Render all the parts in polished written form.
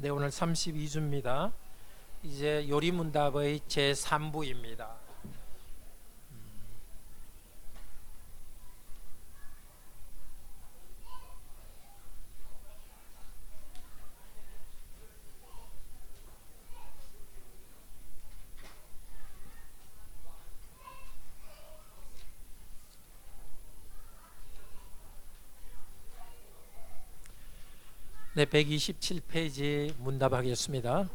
네, 오늘 32주입니다. 이제 요리문답의 제3부입니다. 네, 127페이지 문답하겠습니다.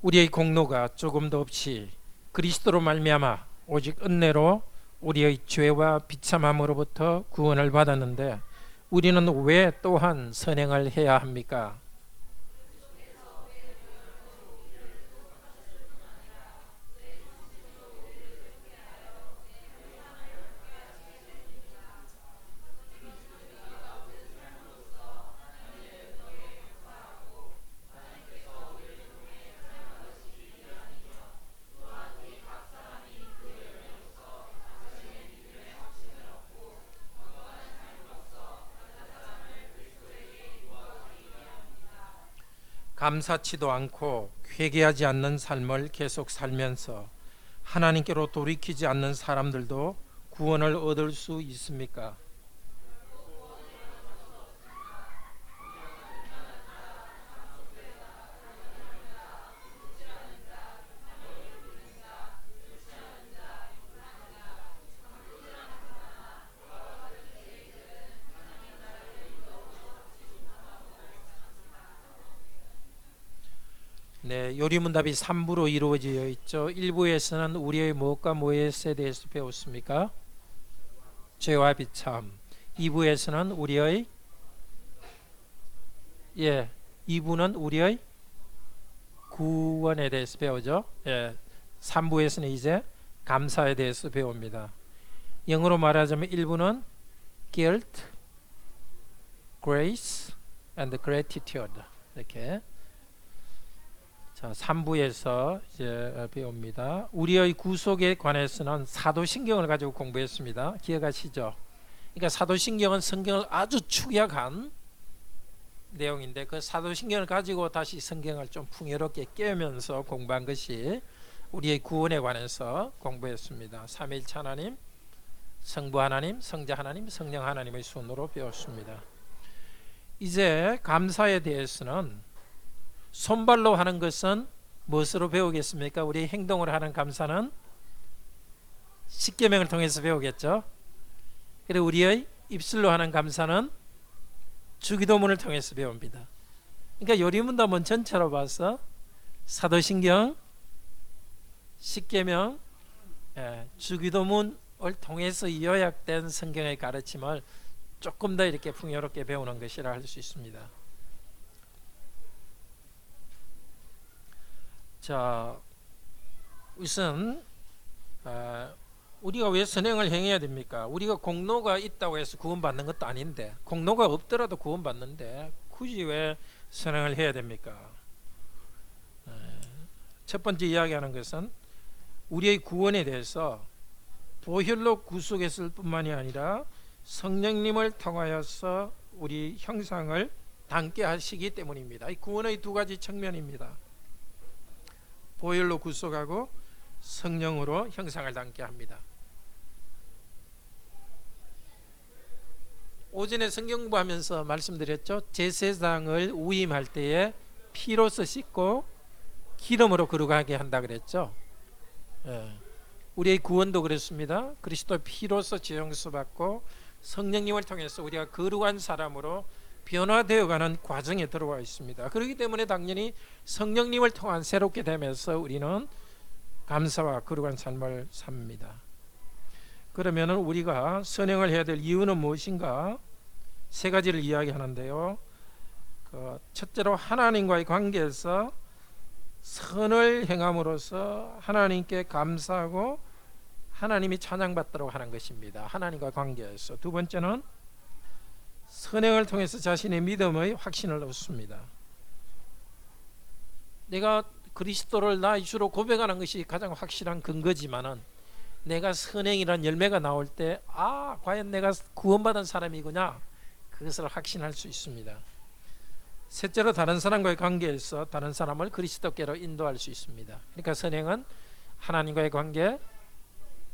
우리의 공로가 조금도 없이 그리스도로 말미암아 오직 은혜로 우리의 죄와 비참함으로부터 구원을 받았는데 우리는 왜 또한 선행을 해야 합니까? 감사치도 않고 회개하지 않는 삶을 계속 살면서 하나님께로 돌이키지 않는 사람들도 구원을 얻을 수 있습니까? 네, 요리문답이 3부로 이루어져 있죠. 1부에서는 우리의 무엇과 무엇에 대해서 배웠습니까? 죄와 비참. 2부에서는 우리의 2부는 우리의 구원에 대해서 배우죠. 3부에서는 이제 감사에 대해서 배웁니다. 영어로 말하자면 1부는 guilt, grace and gratitude. 이렇게. 자, 3부에서 이제 배웁니다. 우리의 구속에 관해서는 사도신경을 가지고 공부했습니다. 기억하시죠? 그러니까 사도신경은 성경을 아주 축약한 내용인데 그 사도신경을 가지고 다시 성경을 좀 풍요롭게 깨우면서 공부한 것이 우리의 구원에 관해서 공부했습니다. 삼위일체 하나님, 성부 하나님, 성자 하나님, 성령 하나님의 순으로 배웠습니다. 이제 감사에 대해서는 손발로 하는 것은 무엇으로 배우겠습니까? 우리 행동으로 하는 감사는 십계명을 통해서 배우겠죠. 그리고 우리의 입술로 하는 감사는 주기도문을 통해서 배웁니다. 그러니까 요리문답은 전체로 봐서 사도신경, 십계명, 주기도문을 통해서 요약된 성경의 가르침을 조금 더 이렇게 풍요롭게 배우는 것이라 할 수 있습니다. 자, 우선 우리가 왜 선행을 행해야 됩니까? 우리가 공로가 있다고 해서 구원받는 것도 아닌데 공로가 없더라도 구원받는데 굳이 왜 선행을 해야 됩니까? 첫 번째 이야기하는 것은 우리의 구원에 대해서 보혈로 구속했을 뿐만이 아니라 성령님을 통하여서 우리 형상을 닮게 하시기 때문입니다. 이 구원의 두 가지 측면입니다. 보혈로 구속하고 성령으로 형상을 닮게 합니다. 오전에 성경 공부하면서 말씀드렸죠. 제사장을 우임할 때에 피로서 씻고 기름으로 거룩하게 한다 그랬죠. 우리의 구원도 그렇습니다. 그리스도의 피로서 지용수 받고 성령님을 통해서 우리가 거룩한 사람으로 변화되어가는 과정에 들어와 있습니다. 그렇기 때문에 당연히 성령님을 통한 새롭게 되면서 우리는 감사와 거룩한 삶을 삽니다. 그러면 우리가 선행을 해야 될 이유는 무엇인가? 세 가지를 이야기하는데요. 첫째로 하나님과의 관계에서 선을 행함으로써 하나님께 감사하고 하나님이 찬양받도록 하는 것입니다. 하나님과 관계에서. 두 번째는 선행을 통해서 자신의 믿음의 확신을 얻습니다. 내가 그리스도를 나의 주로 고백하는 것이 가장 확실한 근거지만은 내가 선행이란 열매가 나올 때 과연 내가 구원받은 사람이구나 그것을 확신할 수 있습니다. 셋째로 다른 사람과의 관계에서 다른 사람을 그리스도께로 인도할 수 있습니다. 그러니까 선행은 하나님과의 관계,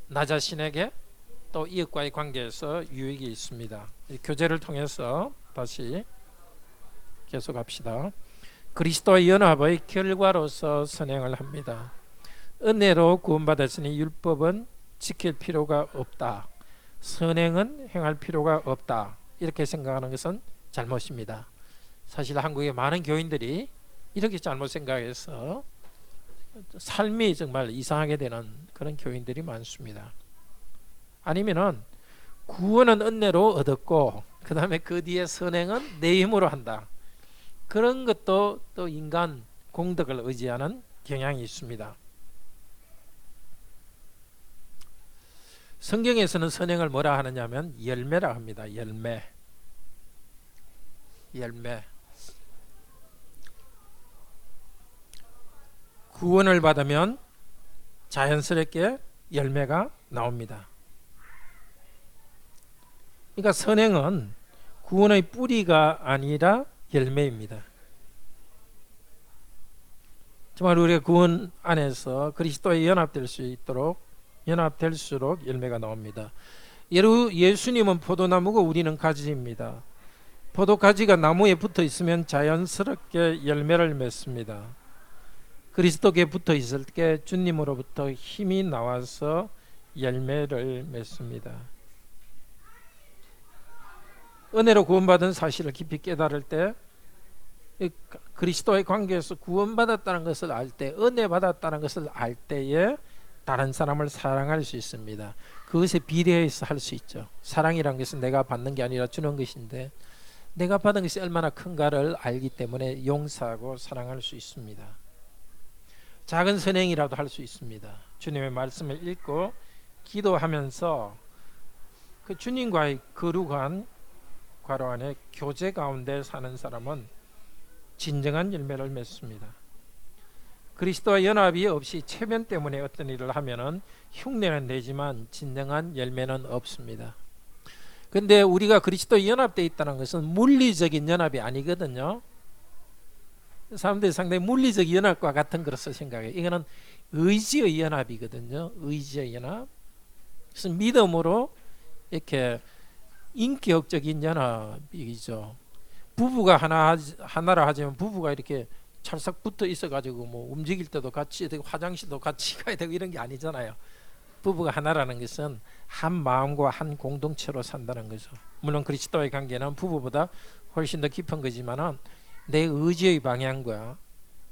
나 자신에게, 또 이웃과의 관계에서 유익이 있습니다. 이 교제를 통해서 다시 계속합시다. 그리스도와 연합의 결과로서 선행을 합니다. 은혜로 구원받았으니 율법은 지킬 필요가 없다. 선행은 행할 필요가 없다. 이렇게 생각하는 것은 잘못입니다. 사실 한국의 많은 교인들이 이렇게 잘못 생각해서 삶이 정말 이상하게 되는 그런 교인들이 많습니다. 아니면은 구원은 은혜로 얻었고 그 다음에 그 뒤에 선행은 내 힘으로 한다. 그런 것도 또 인간 공덕을 의지하는 경향이 있습니다. 성경에서는 선행을 뭐라 하느냐면 열매라 합니다. 열매. 구원을 받으면 자연스럽게 열매가 나옵니다. 그러니까 선행은 구원의 뿌리가 아니라 열매입니다. 정말 우리가 구원 안에서 그리스도에 연합될 수 있도록 연합될수록 열매가 나옵니다. 예수님은 포도나무고 우리는 가지입니다. 포도가지가 나무에 붙어 있으면 자연스럽게 열매를 맺습니다. 그리스도께 붙어 있을 때 주님으로부터 힘이 나와서 열매를 맺습니다. 은혜로 구원받은 사실을 깊이 깨달을 때 그리스도의 관계에서 구원받았다는 것을 알 때, 은혜 받았다는 것을 알 때에 다른 사람을 사랑할 수 있습니다. 그것에 비례해서 할 수 있죠. 사랑이란 것은 내가 받는 게 아니라 주는 것인데 내가 받은 것이 얼마나 큰가를 알기 때문에 용서하고 사랑할 수 있습니다. 작은 선행이라도 할 수 있습니다. 주님의 말씀을 읽고 기도하면서 그 주님과의 거룩한 괄호 안에 교제 가운데 사는 사람은 진정한 열매를 맺습니다. 그리스도와 연합이 없이 체면 때문에 어떤 일을 하면은 흉내는 내지만 진정한 열매는 없습니다. 근데 우리가 그리스도에 연합되어 있다는 것은 물리적인 연합이 아니거든요. 사람들이 상당히 물리적 연합과 같은 것으로 생각해요. 이거는 의지의 연합이거든요. 의지의 연합. 그래서 믿음으로 이렇게 인격적인 연합이죠. 부부가 하나라 하지만 부부가 이렇게 찰싹 붙어 있어가지고 뭐 움직일 때도 같이 되고 화장실도 같이 가야 되고 이런 게 아니잖아요. 부부가 하나라는 것은 한 마음과 한 공동체로 산다는 거죠. 물론 그리스도의 관계는 부부보다 훨씬 더 깊은 거지만은 내 의지의 방향과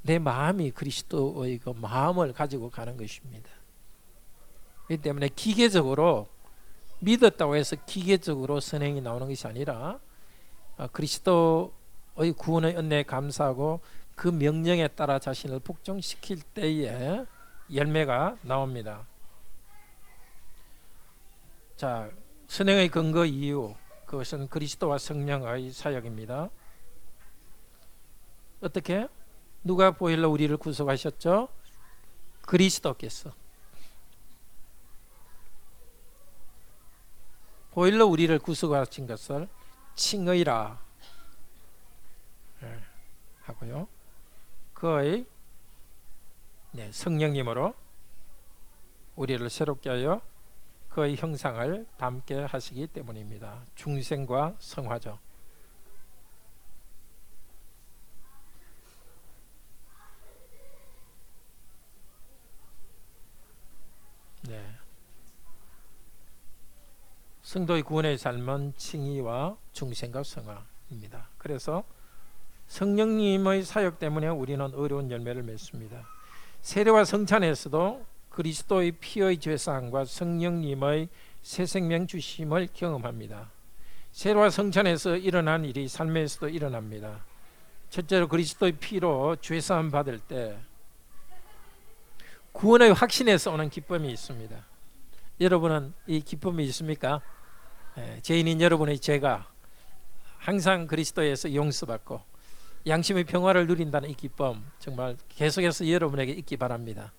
내 마음이 그리스도의 그 마음을 가지고 가는 것입니다. 그렇기 때문에 기계적으로 믿었다고 해서 기계적으로 선행이 나오는 것이 아니라 그리스도의 구원의 은혜에 감사하고 그 명령에 따라 자신을 복종시킬 때에 열매가 나옵니다. 자, 선행의 근거 이유, 그것은 그리스도와 성령의 사역입니다. 어떻게? 누가 보혈로 우리를 구속하셨죠? 그리스도께서. 보혈로 우리를 구속하신 것을 칭의라 하고요. 그의 성령님으로 우리를 새롭게 하여 그의 형상을 닮게 하시기 때문입니다. 중생과 성화죠. 성도의 구원의 삶은 칭의와 중생과 성화입니다. 그래서 성령님의 사역 때문에 우리는 어려운 열매를 맺습니다. 세례와 성찬에서도 그리스도의 피의 죄사함과 성령님의 새 생명 주심을 경험합니다. 세례와 성찬에서 일어난 일이 삶에서도 일어납니다. 첫째로 그리스도의 피로 죄사함 받을 때 구원의 확신에서 오는 기쁨이 있습니다. 여러분은 이 기쁨이 있습니까? 죄인인 여러분의 죄가 항상 그리스도에서 용서받고 양심의 평화를 누린다는 이 기쁨 정말 계속해서 여러분에게 있기 바랍니다.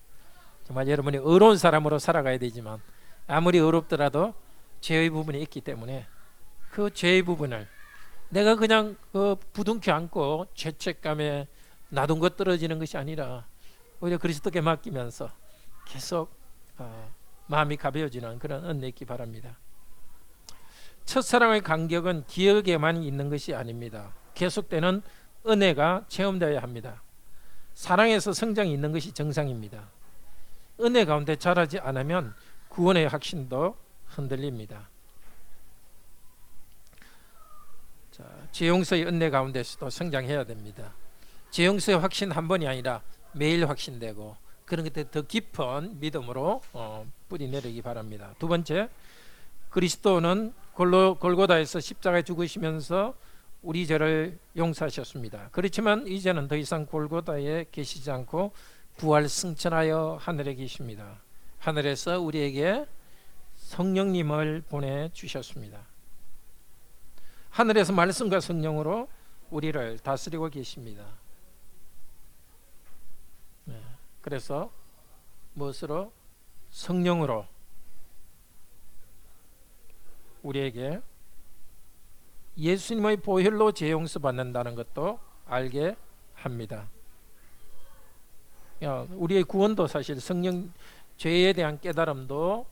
정말 여러분이 의로운 사람으로 살아가야 되지만 아무리 의롭더라도 죄의 부분이 있기 때문에 그 죄의 부분을 내가 그냥 부둥켜 안고 죄책감에 놔둔 것 떨어지는 것이 아니라 오히려 그리스도께 맡기면서 계속 마음이 가벼워지는 그런 은혜 있기 바랍니다. 첫사랑의 간격은 기억에만 있는 것이 아닙니다. 계속되는 은혜가 체험되어야 합니다. 사랑에서 성장이 있는 것이 정상입니다. 은혜 가운데 자라지 않으면 구원의 확신도 흔들립니다. 자, 죄용서의 은혜 가운데서도 성장해야 됩니다. 죄용서의 확신 한 번이 아니라 매일 확신되고 그런 것들 더 깊은 믿음으로 뿌리 내리기 바랍니다. 두 번째, 그리스도는 골고다에서 십자가에 죽으시면서 우리 죄를 용서하셨습니다. 그렇지만 이제는 더 이상 골고다에 계시지 않고 부활 승천하여 하늘에 계십니다. 하늘에서 우리에게 성령님을 보내주셨습니다. 하늘에서 말씀과 성령으로 우리를 다스리고 계십니다. 그래서 무엇으로? 성령으로 우리에게 예수님의 보혈로 죄 용서 받는다는 것도 알게 합니다. 우리의 구원도 사실 성령, 죄에 대한 깨달음도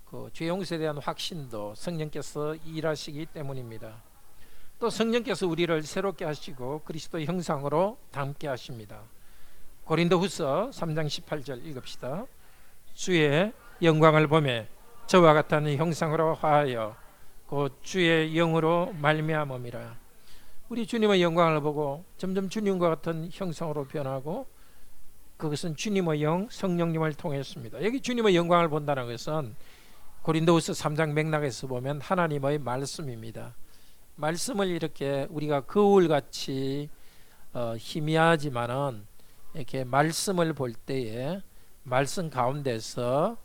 그 죄 용서에 대한 확신도 성령께서 일하시기 때문입니다. 또 성령께서 우리를 새롭게 하시고 그리스도의 형상으로 닮게 하십니다. 고린도후서 3장 18절 읽읍시다. 주의 영광을 보매 저와 같은 형상으로 화하여 곧 주의 영으로 말미암음이라. 우리 주님의 영광을 보고 점점 주님과 같은 형상으로 변하고 그것은 주님의 영 성령님을 통했습니다. 여기 주님의 영광을 본다는 것은 고린도후서 3장 맥락에서 보면 하나님의 말씀입니다. 말씀을 이렇게 우리가 거울같이 희미하지만은 이렇게 말씀을 볼 때에 말씀 가운데서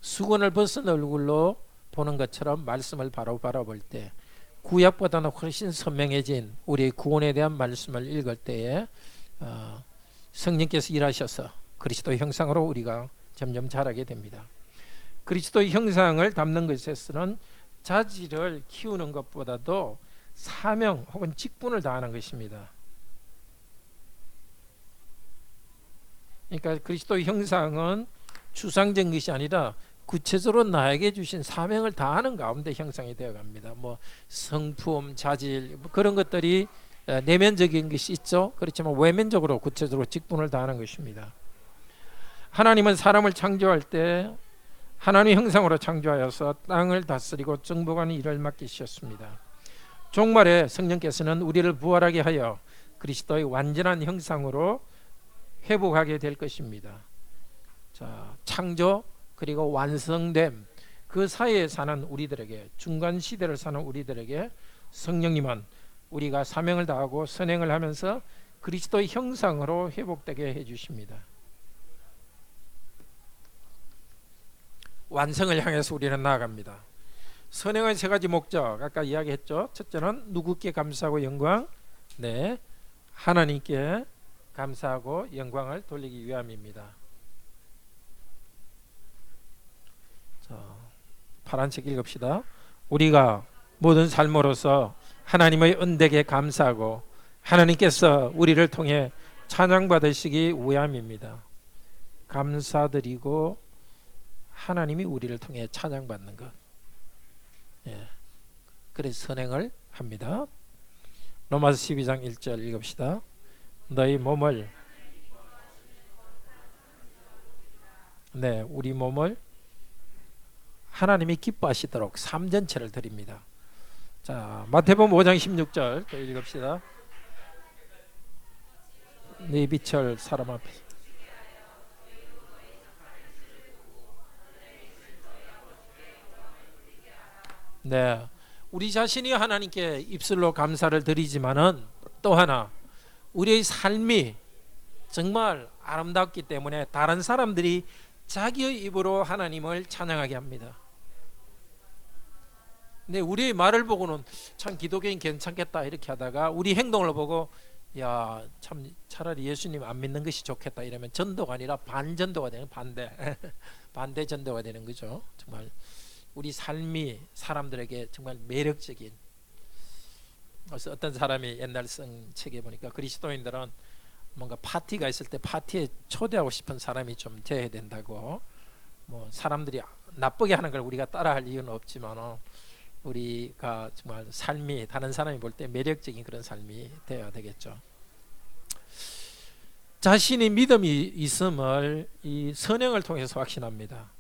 수건을 벗은 얼굴로 보는 것처럼 말씀을 바로 바라볼 때 구약보다는 훨씬 선명해진 우리의 구원에 대한 말씀을 읽을 때에 성령께서 일하셔서 그리스도의 형상으로 우리가 점점 자라게 됩니다. 그리스도의 형상을 담는 것에서는 자질을 키우는 것보다도 사명 혹은 직분을 다하는 것입니다. 그러니까 그리스도의 형상은 추상적인 것이 아니라 구체적으로 나에게 주신 사명을 다하는 가운데 형상이 되어갑니다. 뭐 성품, 자질 그런 것들이 내면적인 것이 있죠. 그렇지만 외면적으로 구체적으로 직분을 다하는 것입니다. 하나님은 사람을 창조할 때 하나님의 형상으로 창조하여서 땅을 다스리고 정복하는 일을 맡기셨습니다. 종말에 성령께서는 우리를 부활하게 하여 그리스도의 완전한 형상으로 회복하게 될 것입니다. 자, 창조 그리고 완성됨 그 사이에 사는 우리들에게 중간 시대를 사는 우리들에게 성령님은 우리가 사명을 다하고 선행을 하면서 그리스도의 형상으로 회복되게 해주십니다. 완성을 향해서 우리는 나아갑니다. 선행의 세 가지 목적 아까 이야기했죠. 첫째는 누구께 감사하고 영광? 네, 하나님께 감사하고 영광을 돌리기 위함입니다. 자, 파란색 읽읍시다. 우리가 모든 삶으로서 하나님의 은덕에 감사하고 하나님께서 우리를 통해 찬양받으시기 위함입니다. 감사드리고 하나님이 우리를 통해 찬양받는 것. 그래서 선행을 합니다. 로마서 12장 1절 읽읍시다. 너희 몸을 우리 몸을 하나님이 기뻐하시도록 삶 전체를 드립니다. 자, 마태복음 5장 16절 또 읽읍시다. 네 빛을 사람 앞에서 우리 자신이 하나님께 입술로 감사를 드리지만은 또 하나 우리의 삶이 정말 아름답기 때문에 다른 사람들이 자기의 입으로 하나님을 찬양하게 합니다. 근데 우리의 말을 보고는 참 기독교인 괜찮겠다 이렇게 하다가 우리 행동을 보고 야, 참 차라리 예수님 안 믿는 것이 좋겠다 이러면 전도가 아니라 반전도가 되는 반대 전도가 되는 거죠. 정말 우리 삶이 사람들에게 정말 매력적인. 그래서 어떤 사람이 옛날 쓴 책에 보니까 그리스도인들은 뭔가 파티가 있을 때 파티에 초대하고 싶은 사람이 좀 돼야 된다고. 뭐 사람들이 나쁘게 하는 걸 우리가 따라할 이유는 없지만 우리가 정말 삶이 다른 사람이 볼 때 매력적인 그런 삶이 되어야 되겠죠. 자신이 믿음이 있음을 이 선행을 통해서 확신합니다.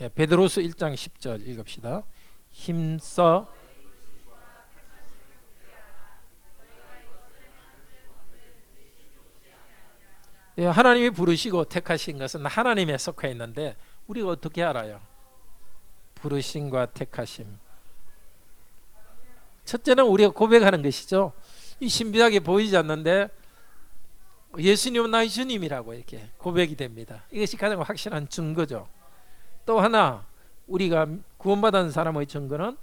예, 베드로서 1장 10절 읽읍시다. 힘써 예, 하나님이 부르시고 택하신 것은 하나님에 속해 있는데 우리가 어떻게 알아요? 부르심과 택하심. 첫째는 우리가 고백하는 것이죠. 이 신비하게 보이지 않는데 예수님은 나의 주님이라고 이렇게 고백이 됩니다. 이것이 가장 확실한 증거죠. 또 하나 우리가 구원받은 사람의 증거는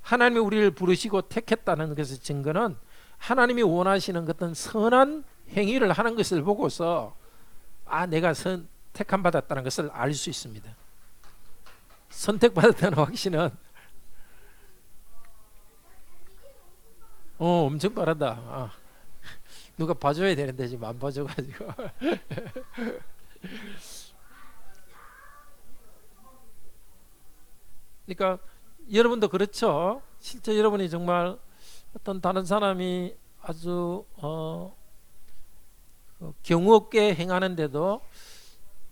하나님이 우리를 부르시고 택했다는 것의 증거는 하나님이 원하시는 어떤 선한 행위를 하는 것을 보고서 내가 택함 받았다는 것을 알 수 있습니다. 선택받았다는 확신은 엄청 빠르다. 누가 봐줘야 되는데 지금 안 봐줘가지고 그러니까 여러분도 그렇죠. 실제 여러분이 정말 어떤 다른 사람이 아주 경우 없게 행하는데도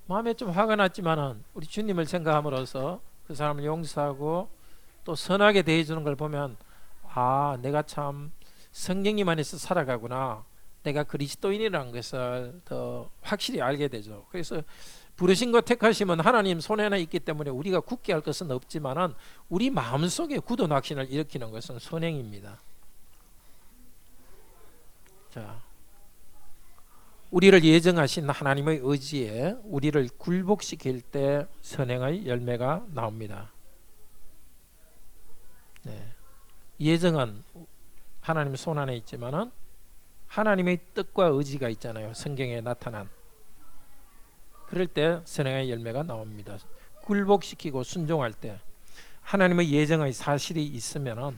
마음에 좀 화가 났지만은 우리 주님을 생각함으로써 그 사람을 용서하고 또 선하게 대해주는 걸 보면 내가 참 성령님 안에서 살아가구나, 내가 그리스도인이라는 것을 더 확실히 알게 되죠. 그래서 부르신 것 택하심은 하나님 손에 하나 있기 때문에 우리가 굳게 할 것은 없지만은 우리 마음속에 굳은 확신을 일으키는 것은 선행입니다. 자, 우리를 예정하신 하나님의 의지에 우리를 굴복시킬 때 선행의 열매가 나옵니다. 네. 예정은 하나님 손 안에 있지만은 하나님의 뜻과 의지가 있잖아요. 성경에 나타난. 그럴 때 선행의 열매가 나옵니다. 굴복시키고 순종할 때 하나님의 예정의 사실이 있으면은,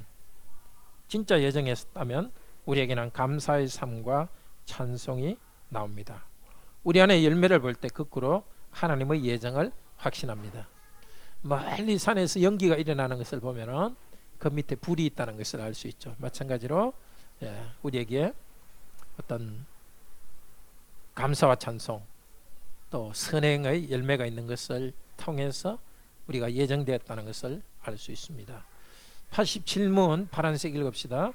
진짜 예정했다면 우리에게는 감사의 삶과 찬송이 나옵니다. 우리 안에 열매를 볼 때 거꾸로 하나님의 예정을 확신합니다. 멀리 산에서 연기가 일어나는 것을 보면은 그 밑에 불이 있다는 것을 알 수 있죠. 마찬가지로 우리에게 어떤 감사와 찬송 또 선행의 열매가 있는 것을 통해서 우리가 예정되었다는 것을 알 수 있습니다. 87문 파란색 읽읍시다.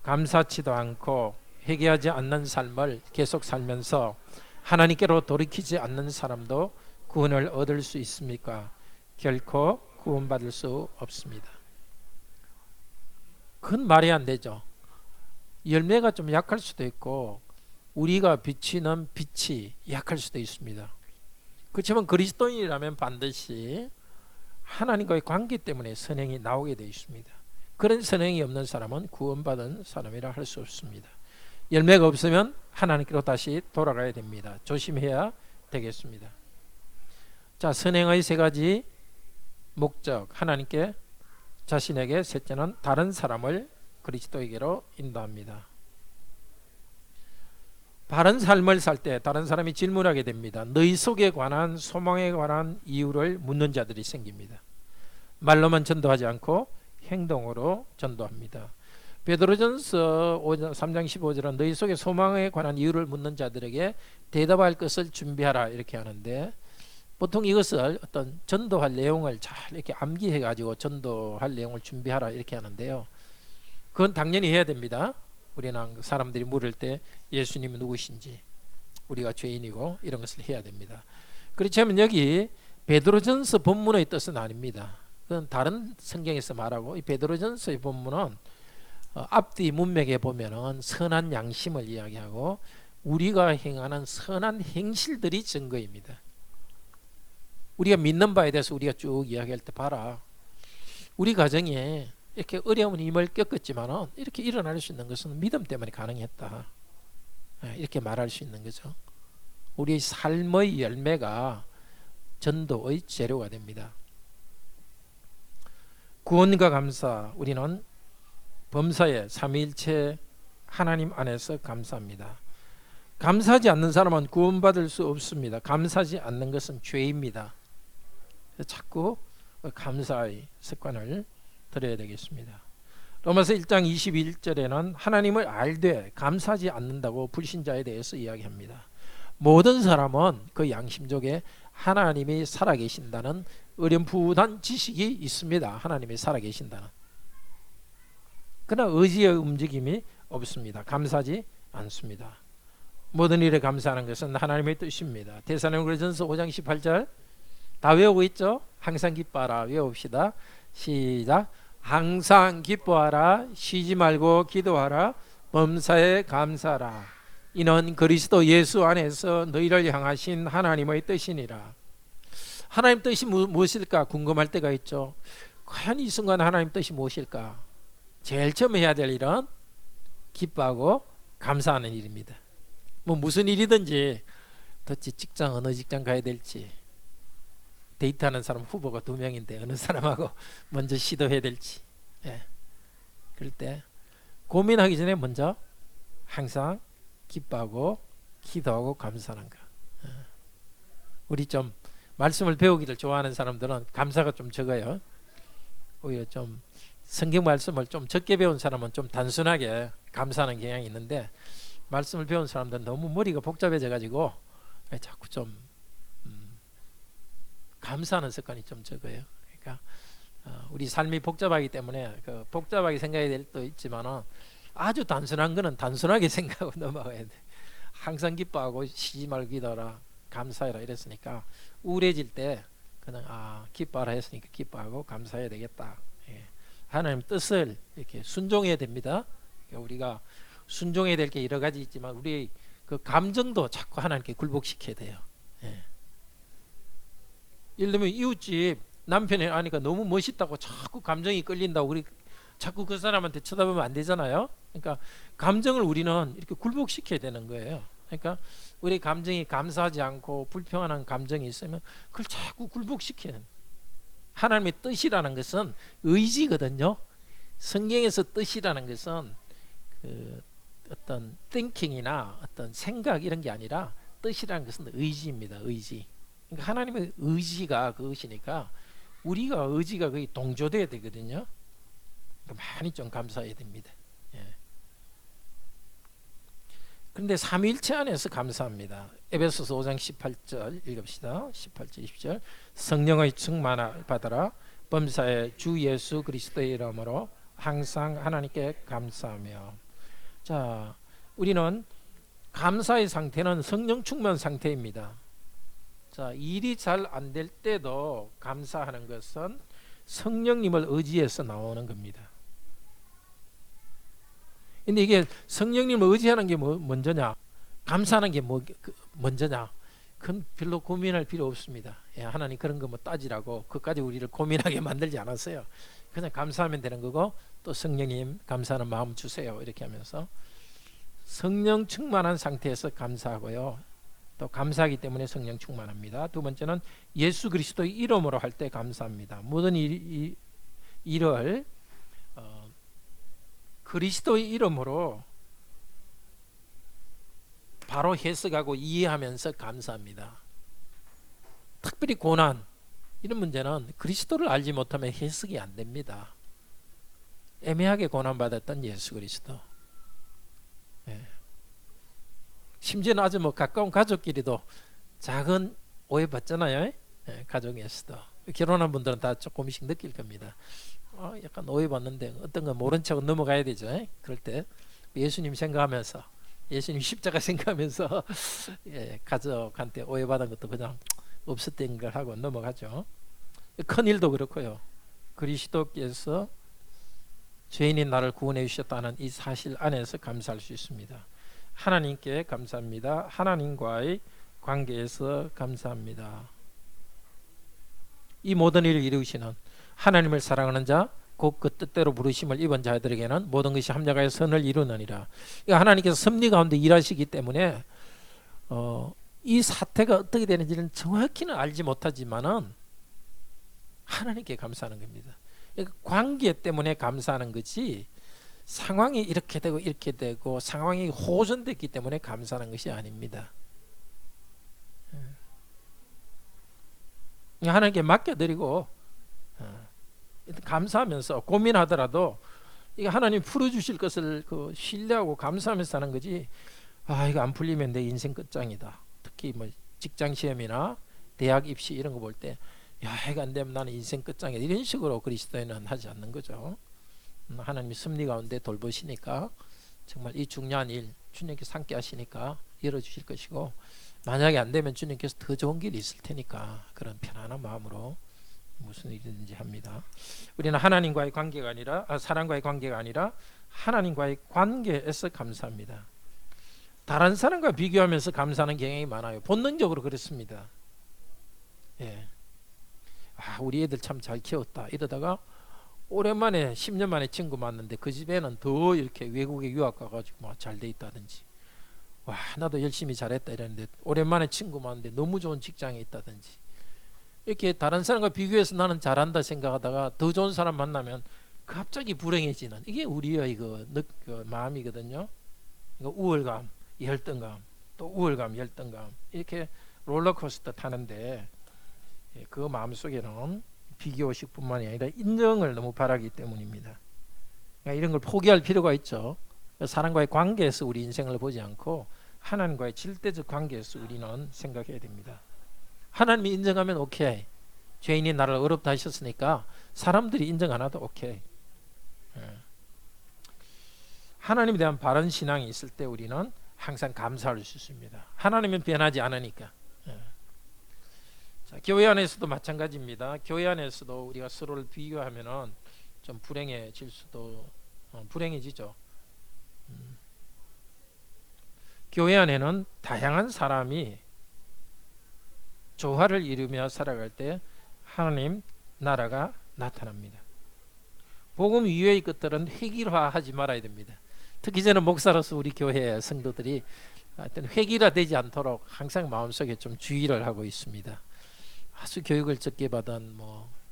감사치도 않고 회개하지 않는 삶을 계속 살면서 하나님께로 돌이키지 않는 사람도 구원을 얻을 수 있습니까? 결코 구원받을 수 없습니다. 그건 말이 안 되죠. 열매가 좀 약할 수도 있고 우리가 비치는 빛이 약할 수도 있습니다. 그렇지만 그리스도인이라면 반드시 하나님과의 관계 때문에 선행이 나오게 되어 있습니다. 그런 선행이 없는 사람은 구원받은 사람이라 할 수 없습니다. 열매가 없으면 하나님께로 다시 돌아가야 됩니다. 조심해야 되겠습니다. 자, 선행의 세 가지 목적. 하나님께, 자신에게, 셋째는 다른 사람을 그리스도에게로 인도합니다. 바른 삶을 살 때 다른 사람이 질문하게 됩니다. 너희 속에 관한 소망에 관한 이유를 묻는 자들이 생깁니다. 말로만 전도하지 않고 행동으로 전도합니다. 베드로전서 3장 15절은 너희 속에 소망에 관한 이유를 묻는 자들에게 대답할 것을 준비하라 이렇게 하는데, 보통 이것을 어떤 전도할 내용을 잘 이렇게 암기해 가지고 전도할 내용을 준비하라 이렇게 하는데요. 그건 당연히 해야 됩니다. 우리는 사람들이 물을 때 예수님은 누구신지, 우리가 죄인이고 이런 것을 해야 됩니다. 그렇지만 여기 베드로전서 본문의 뜻은 아닙니다. 그건 다른 성경에서 말하고, 이 베드로전서의 본문은 앞뒤 문맥에 보면은 선한 양심을 이야기하고 우리가 행하는 선한 행실들이 증거입니다. 우리가 믿는 바에 대해서 우리가 쭉 이야기할 때 봐라, 우리 가정에 이렇게 어려운 힘을 겪었지만 이렇게 일어날 수 있는 것은 믿음 때문에 가능했다, 이렇게 말할 수 있는 거죠. 우리의 삶의 열매가 전도의 재료가 됩니다. 구원과 감사, 우리는 범사에 삼위일체 하나님 안에서 감사합니다. 감사하지 않는 사람은 구원받을 수 없습니다. 감사하지 않는 것은 죄입니다. 자꾸 감사의 습관을 들여야 되겠습니다. 로마서 1장 21절에는 하나님을 알되 감사하지 않는다고 불신자에 대해서 이야기합니다. 모든 사람은 그 양심적에 하나님이 살아계신다는 어렴풋한 지식이 있습니다. 하나님이 살아계신다는. 그러나 의지의 움직임이 없습니다. 감사하지 않습니다. 모든 일에 감사하는 것은 하나님의 뜻입니다. 데살로니가전서 5장 18절 다 외우고 있죠? 항상 기뻐하라. 외웁시다. 시작. 항상 기뻐하라. 쉬지 말고 기도하라. 범사에 감사하라. 이는 그리스도 예수 안에서 너희를 향하신 하나님의 뜻이니라. 하나님 뜻이 무엇일까 궁금할 때가 있죠. 과연 이 순간 하나님 뜻이 무엇일까? 제일 처음 해야 될 일은 기뻐하고 감사하는 일입니다. 뭐 무슨 일이든지 도대체 직장 어느 직장 가야 될지, 데이트하는 사람 후보가 2명인데 어느 사람하고 먼저 시도해야 될지, 그럴 때 고민하기 전에 먼저 항상 기뻐하고 기도하고 감사하는 거. 우리 좀 말씀을 배우기를 좋아하는 사람들은 감사가 좀 적어요. 오히려 좀 성경 말씀을 좀 적게 배운 사람은 좀 단순하게 감사하는 경향이 있는데, 말씀을 배운 사람들은 너무 머리가 복잡해져 가지고 자꾸 좀 감사하는 습관이 좀 적어요. 그러니까 우리 삶이 복잡하기 때문에 그 복잡하게 생각해야 될 때도 있지만은 아주 단순한 거는 단순하게 생각하고 넘어가야 돼. 항상 기뻐하고 쉬지 말고 기도하라, 감사해라 이랬으니까 우울해질 때 그냥 기뻐하라 했으니까 기뻐하고 감사해야 되겠다. 하나님 뜻을 이렇게 순종해야 됩니다. 그러니까 우리가 순종해야 될 게 여러 가지 있지만 우리 그 감정도 자꾸 하나님께 굴복시켜야 돼요. 예를 들면 이웃집 남편이 아니까 너무 멋있다고 자꾸 감정이 끌린다고 우리 자꾸 그 사람한테 쳐다보면 안 되잖아요. 그러니까 감정을 우리는 이렇게 굴복시켜야 되는 거예요. 그러니까 우리 감정이 감사하지 않고 불평하는 감정이 있으면 그걸 자꾸 굴복시키는. 하나님의 뜻이라는 것은 의지거든요. 성경에서 뜻이라는 것은 그 어떤 thinking이나 어떤 생각 이런 게 아니라 뜻이라는 것은 의지입니다. 의지. 그러니까 하나님의 의지가 그것이니까 우리가 의지가 거의 동조돼야 되거든요. 많이 좀 감사해야 됩니다. 그런데 삼위일체 안에서 감사합니다. 에베소서 5장 18절 읽읍시다. 18절 20절 성령의 충만을 받아라. 범사에 주 예수 그리스도의 이름으로 항상 하나님께 감사하며. 자, 우리는 감사의 상태는 성령 충만 상태입니다. 자, 일이 잘 안 될 때도 감사하는 것은 성령님을 의지해서 나오는 겁니다. 근데 이게 성령님을 의지하는 게 먼저냐, 감사하는 게 먼저냐, 그건 별로 고민할 필요 없습니다. 하나님 그런 거 뭐 따지라고 그까지 우리를 고민하게 만들지 않았어요. 그냥 감사하면 되는 거고, 또 성령님 감사하는 마음 주세요 이렇게 하면서 성령 충만한 상태에서 감사하고요. 또 감사하기 때문에 성령 충만합니다. 두 번째는 예수 그리스도의 이름으로 할 때 감사합니다. 모든 일을 그리스도의 이름으로 바로 해석하고 이해하면서 감사합니다. 특별히 고난 이런 문제는 그리스도를 알지 못하면 해석이 안 됩니다. 애매하게 고난받았던 예수 그리스도, 심지어는 아주 가까운 가족끼리도 작은 오해받잖아요. 가정에서도 결혼한 분들은 다 조금씩 느낄 겁니다. 약간 오해받는데 어떤 건 모른 척 넘어가야 되죠. 그럴 때 예수님 생각하면서, 예수님 십자가 생각하면서 가족한테 오해받은 것도 그냥 없었던 걸 하고 넘어가죠. 큰일도 그렇고요. 그리스도께서 죄인인 나를 구원해 주셨다는 이 사실 안에서 감사할 수 있습니다. 하나님께 감사합니다. 하나님과의 관계에서 감사합니다. 이 모든 일을 이루시는 하나님을 사랑하는 자, 곧 그 뜻대로 부르심을 입은 자들에게는 모든 것이 합력하여 선을 이루느니라. 하나님께서 섭리 가운데 일하시기 때문에 이 사태가 어떻게 되는지는 정확히는 알지 못하지만은 하나님께 감사하는 겁니다. 관계 때문에 감사하는 거지 상황이 이렇게 되고 이렇게 되고 상황이 호전됐기 때문에 감사하는 것이 아닙니다. 하나님께 맡겨드리고 감사하면서 고민하더라도 이게 하나님 풀어주실 것을 신뢰하고 감사하면서 하는 거지. 이거 안 풀리면 내 인생 끝장이다. 특히 뭐 직장 시험이나 대학 입시 이런 거 볼 때 이거 안 되면 나는 인생 끝장이다. 이런 식으로 그리스도인은 하지 않는 거죠. 하나님이 섭리 가운데 돌보시니까 정말 이 중요한 일 주님께서 함께 하시니까 열어주실 것이고, 만약에 안 되면 주님께서 더 좋은 길이 있을 테니까 그런 편안한 마음으로 무슨 일이든지 합니다. 우리는 하나님과의 관계가 아니라 사람과의 관계가 아니라 하나님과의 관계에서 감사합니다. 다른 사람과 비교하면서 감사하는 경향이 많아요. 본능적으로 그렇습니다. 예. 우리 애들 참 잘 키웠다 이러다가 오랜만에 10년 만에 친구 만났는데 그 집에는 더 이렇게 외국에 유학 가가지고 잘 돼 있다든지, 나도 열심히 잘했다 이랬는데 오랜만에 친구 만났는데 너무 좋은 직장에 있다든지, 이렇게 다른 사람과 비교해서 나는 잘한다 생각하다가 더 좋은 사람 만나면 갑자기 불행해지는, 이게 우리의 그 마음이거든요. 우월감, 열등감, 또 우월감, 열등감, 이렇게 롤러코스터 타는데 그 마음속에는 비교의식뿐만이 아니라 인정을 너무 바라기 때문입니다. 그러니까 이런 걸 포기할 필요가 있죠. 사람과의 관계에서 우리 인생을 보지 않고 하나님과의 질대적 관계에서 우리는 생각해야 됩니다. 하나님이 인정하면 오케이. 죄인이 나를 어렵다 하셨으니까 사람들이 인정 안 해도 오케이. 하나님에 대한 바른 신앙이 있을 때 우리는 항상 감사할 수 있습니다. 하나님은 변하지 않으니까. 자, 교회 안에서도 마찬가지입니다. 교회 안에서도 우리가 서로를 비교하면은 좀 불행해질 수도 불행해지죠. 교회 안에는 다양한 사람이 조화를 이루며 살아갈 때 하나님 나라가 나타납니다. 복음 이외의 것들은 획일화하지 말아야 됩니다. 특히 저는 목사로서 우리 교회 성도들이 하여튼 획일화되지 않도록 항상 마음속에 좀 주의를 하고 있습니다. 아주 교육을 적게 받은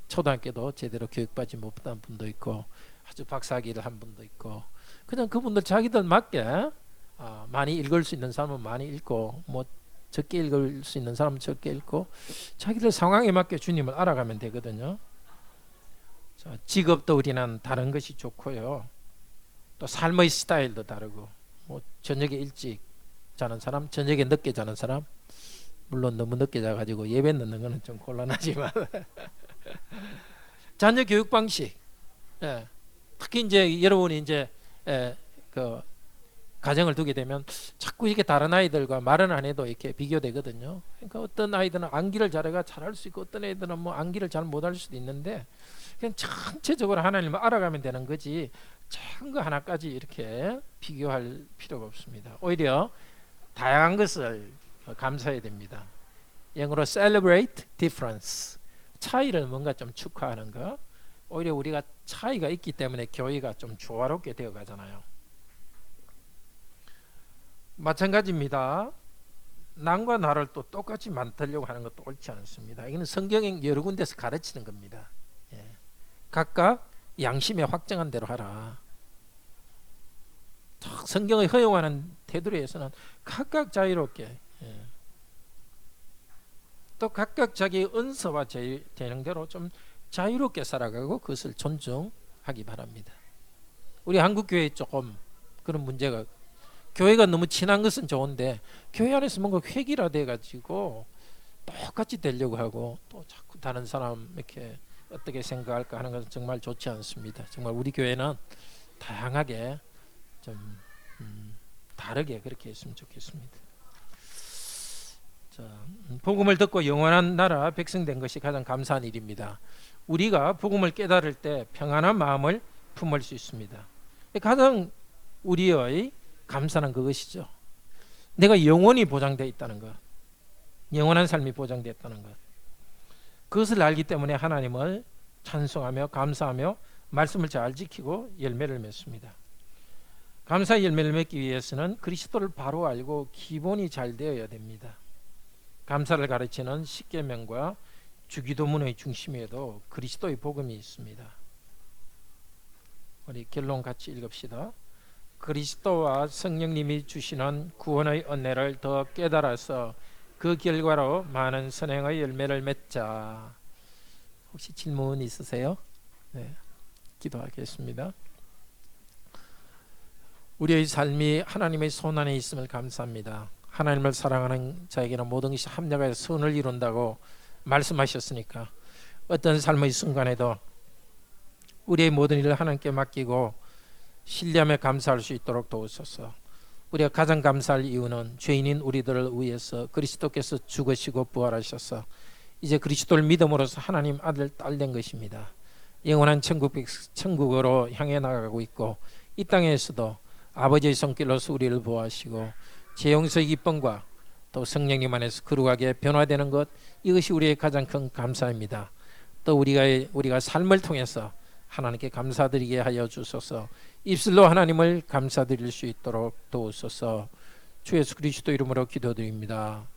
초등학교도 제대로 교육받지 못한 분도 있고 아주 박사학위를 한 분도 있고, 그냥 그분들 자기들 맞게 많이 읽을 수 있는 사람은 많이 읽고 적게 읽을 수 있는 사람은 적게 읽고 자기들 상황에 맞게 주님을 알아가면 되거든요. 자, 직업도 우리는 다른 것이 좋고요. 또 삶의 스타일도 다르고, 저녁에 일찍 자는 사람, 저녁에 늦게 자는 사람, 물론 너무 늦게 자가지고 예배 넣는 거는 좀 곤란하지만 자녀 교육 방식, 특히 이제 여러분이 이제 그 가정을 두게 되면 자꾸 이렇게 다른 아이들과 말은 안 해도 이렇게 비교되거든요. 그러니까 어떤 아이들은 암기를 잘해가 잘할 수 있고 어떤 애들은 암기를 잘 못할 수도 있는데, 그냥 전체적으로 하나님을 알아가면 되는 거지 작은 거 하나까지 이렇게 비교할 필요가 없습니다. 오히려 다양한 것을 감사해야 됩니다. 영어로 celebrate difference, 차이를 뭔가 좀 축하하는 거. 오히려 우리가 차이가 있기 때문에 교회가 좀 조화롭게 되어 가잖아요. 마찬가지입니다. 남과 나를 또 똑같이 만들려고 하는 것도 옳지 않습니다. 이거는 성경에 여러 군데서 가르치는 겁니다. 각각 양심에 확정한 대로 하라. 성경이 허용하는 테두리에서는 각각 자유롭게, 또 각각 자기 은사와 재능대로 좀 자유롭게 살아가고 그것을 존중하기 바랍니다. 우리 한국 교회에 조금 그런 문제가, 교회가 너무 친한 것은 좋은데 교회 안에서 뭔가 획일화돼 가지고 똑같이 되려고 하고 또 자꾸 다른 사람 이렇게 어떻게 생각할까 하는 것은 정말 좋지 않습니다. 정말 우리 교회는 다양하게 좀 다르게 그렇게 했으면 좋겠습니다. 자, 복음을 듣고 영원한 나라 백성 된 것이 가장 감사한 일입니다. 우리가 복음을 깨달을 때 평안한 마음을 품을 수 있습니다. 가장 우리의 감사는 그것이죠. 내가 영원히 보장되어 있다는 것, 영원한 삶이 보장되어 있다는 것, 그것을 알기 때문에 하나님을 찬송하며 감사하며 말씀을 잘 지키고 열매를 맺습니다. 감사의 열매를 맺기 위해서는 그리스도를 바로 알고 기본이 잘 되어야 됩니다. 감사를 가르치는 십계명과 주기도문의 중심에도 그리스도의 복음이 있습니다. 우리 결론 같이 읽읍시다. 그리스도와 성령님이 주시는 구원의 은혜를 더 깨달아서 그 결과로 많은 선행의 열매를 맺자. 혹시 질문 있으세요? 네, 기도하겠습니다. 우리의 삶이 하나님의 손 안에 있음을 감사합니다. 하나님을 사랑하는 자에게는 모든 것이 합력하여 선을 이룬다고 말씀하셨으니까 어떤 삶의 순간에도 우리의 모든 일을 하나님께 맡기고 신뢰하며 감사할 수 있도록 도우소서. 우리가 가장 감사할 이유는 죄인인 우리들을 위해서 그리스도께서 죽으시고 부활하셔서 이제 그리스도를 믿음으로써 하나님 아들 딸 된 것입니다. 영원한 천국으로 향해 나가고 있고 이 땅에서도 아버지의 손길로서 우리를 보호하시고 제 용서의 기쁨과 또 성령님 안에서 거룩하게 변화되는 것, 이것이 우리의 가장 큰 감사입니다. 또 우리가 삶을 통해서 하나님께 감사드리게 하여 주소서. 입술로 하나님을 감사드릴 수 있도록 도우소서. 주 예수 그리스도 이름으로 기도드립니다.